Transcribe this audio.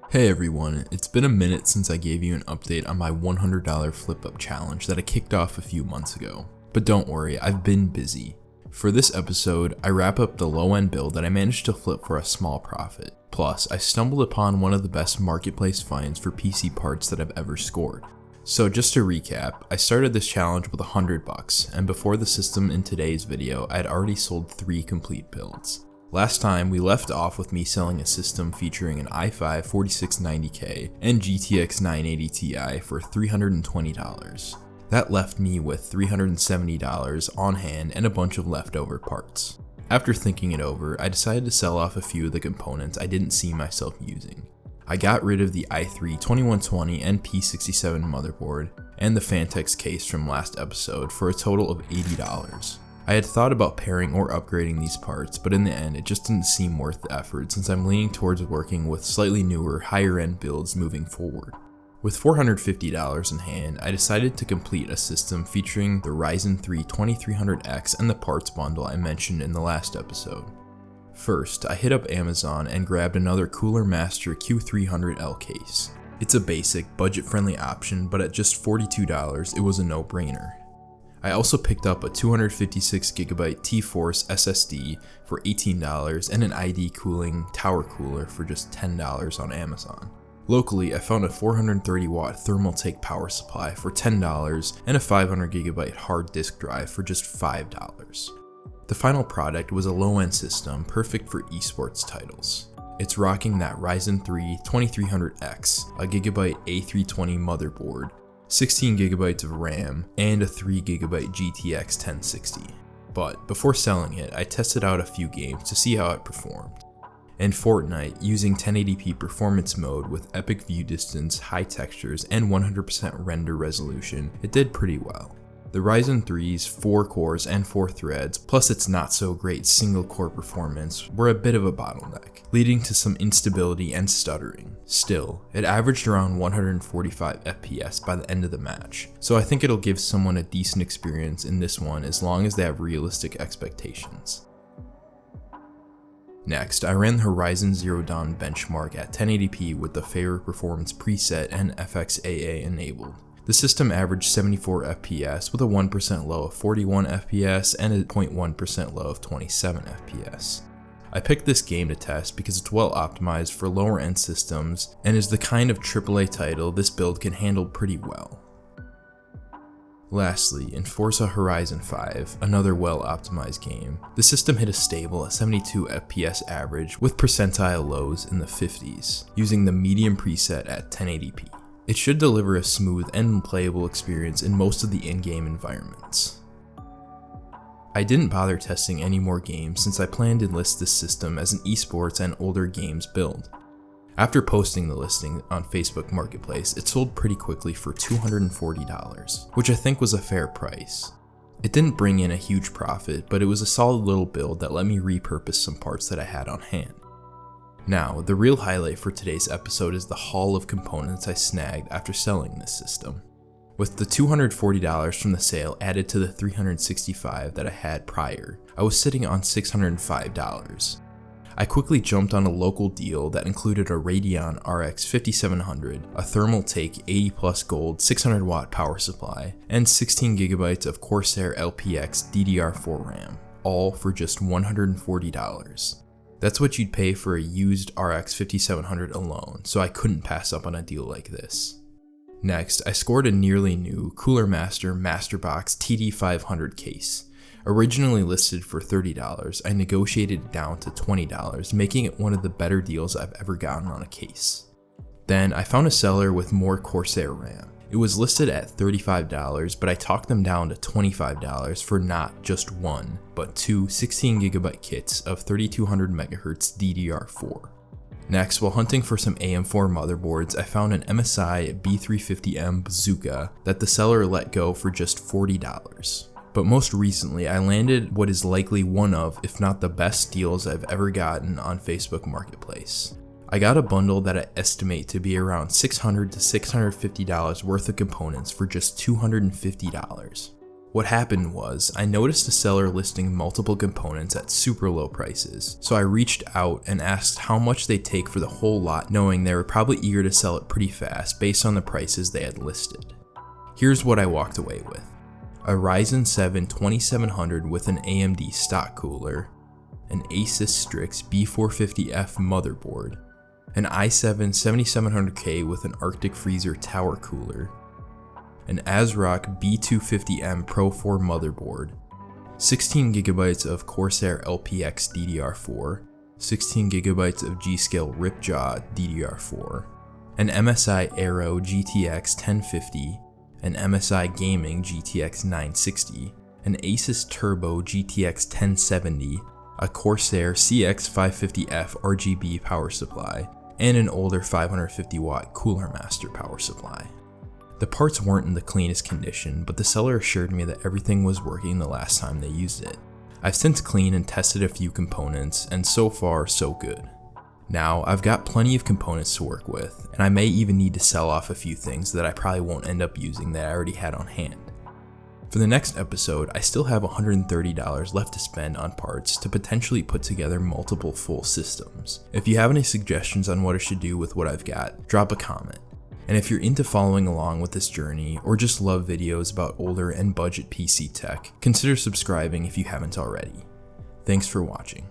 Hey everyone, it's been a minute since I gave you an update on my $100 flip-up challenge that I kicked off a few months ago. But don't worry, I've been busy. For this episode, I wrap up the low-end build that I managed to flip for a small profit. Plus, I stumbled upon one of the best marketplace finds for PC parts that I've ever scored. So just to recap, I started this challenge with $100, and before the system in today's video, I had already sold 3 complete builds. Last time, we left off with me selling a system featuring an i5 4690K and GTX 980 Ti for $320. That left me with $370 on hand and a bunch of leftover parts. After thinking it over, I decided to sell off a few of the components I didn't see myself using. I got rid of the i3 2120 and P67 motherboard and the Fantex case from last episode for a total of $80. I had thought about pairing or upgrading these parts, but in the end it just didn't seem worth the effort since I'm leaning towards working with slightly newer, higher end builds moving forward. With $450 in hand, I decided to complete a system featuring the Ryzen 3 2300X and the parts bundle I mentioned in the last episode. First, I hit up Amazon and grabbed another Cooler Master Q300L case. It's a basic, budget-friendly option, but at just $42, it was a no-brainer. I also picked up a 256GB T-Force SSD for $18 and an ID Cooling Tower Cooler for just $10 on Amazon. Locally, I found a 430W Thermaltake power supply for $10 and a 500GB hard disk drive for just $5. The final product was a low-end system perfect for esports titles. It's rocking that Ryzen 3 2300X, a Gigabyte A320 motherboard, 16GB of RAM, and a 3GB GTX 1060. But before selling it, I tested out a few games to see how it performed. In Fortnite, using 1080p performance mode with epic view distance, high textures, and 100% render resolution, it did pretty well. The Ryzen 3's 4 cores and 4 threads, plus its not so great single core performance, were a bit of a bottleneck, leading to some instability and stuttering. Still, it averaged around 145 FPS by the end of the match, so I think it'll give someone a decent experience in this one as long as they have realistic expectations. Next, I ran the Horizon Zero Dawn benchmark at 1080p with the Favor Performance preset and FXAA enabled. The system averaged 74 FPS with a 1% low of 41 FPS and a 0.1% low of 27 FPS. I picked this game to test because it's well optimized for lower end systems and is the kind of AAA title this build can handle pretty well. Lastly, in Forza Horizon 5, another well optimized game, the system hit a stable at 72 FPS average with percentile lows in the 50s, using the medium preset at 1080p. It should deliver a smooth and playable experience in most of the in-game environments. I didn't bother testing any more games since I planned to list this system as an esports and older games build. After posting the listing on Facebook Marketplace, it sold pretty quickly for $240, which I think was a fair price. It didn't bring in a huge profit, but it was a solid little build that let me repurpose some parts that I had on hand. Now, the real highlight for today's episode is the haul of components I snagged after selling this system. With the $240 from the sale added to the $365 that I had prior, I was sitting on $605. I quickly jumped on a local deal that included a Radeon RX 5700, a Thermaltake 80 Plus Gold 600W power supply, and 16GB of Corsair LPX DDR4 RAM, all for just $140. That's what you'd pay for a used RX 5700 alone, so I couldn't pass up on a deal like this. Next, I scored a nearly new Cooler Master Masterbox TD500 case. Originally listed for $30, I negotiated it down to $20, making it one of the better deals I've ever gotten on a case. Then I found a seller with more Corsair RAM. It was listed at $35, but I talked them down to $25 for not just one, but 2 16GB kits of 3200MHz DDR4. Next, while hunting for some AM4 motherboards, I found an MSI B350M Bazooka that the seller let go for just $40. But most recently, I landed what is likely one of, if not the best deals I've ever gotten on Facebook Marketplace. I got a bundle that I estimate to be around $600 to $650 worth of components for just $250. What happened was, I noticed a seller listing multiple components at super low prices, so I reached out and asked how much they'd take for the whole lot, knowing they were probably eager to sell it pretty fast based on the prices they had listed. Here's what I walked away with: a Ryzen 7 2700 with an AMD stock cooler, an Asus Strix B450F motherboard, an i7 7700K with an Arctic Freezer tower cooler, an ASRock B250M Pro 4 motherboard, 16GB of Corsair LPX DDR4, 16GB of G.Skill Ripjaw DDR4, an MSI Aero GTX 1050, an MSI Gaming GTX 960, an Asus Turbo GTX 1070, a Corsair CX550F RGB power supply, and an older 550-watt Cooler Master power supply. The parts weren't in the cleanest condition, but the seller assured me that everything was working the last time they used it. I've since cleaned and tested a few components, and so far, so good. Now, I've got plenty of components to work with, and I may even need to sell off a few things that I probably won't end up using that I already had on hand. For the next episode, I still have $130 left to spend on parts to potentially put together multiple full systems. If you have any suggestions on what I should do with what I've got, drop a comment. And if you're into following along with this journey, or just love videos about older and budget PC tech, consider subscribing if you haven't already. Thanks for watching.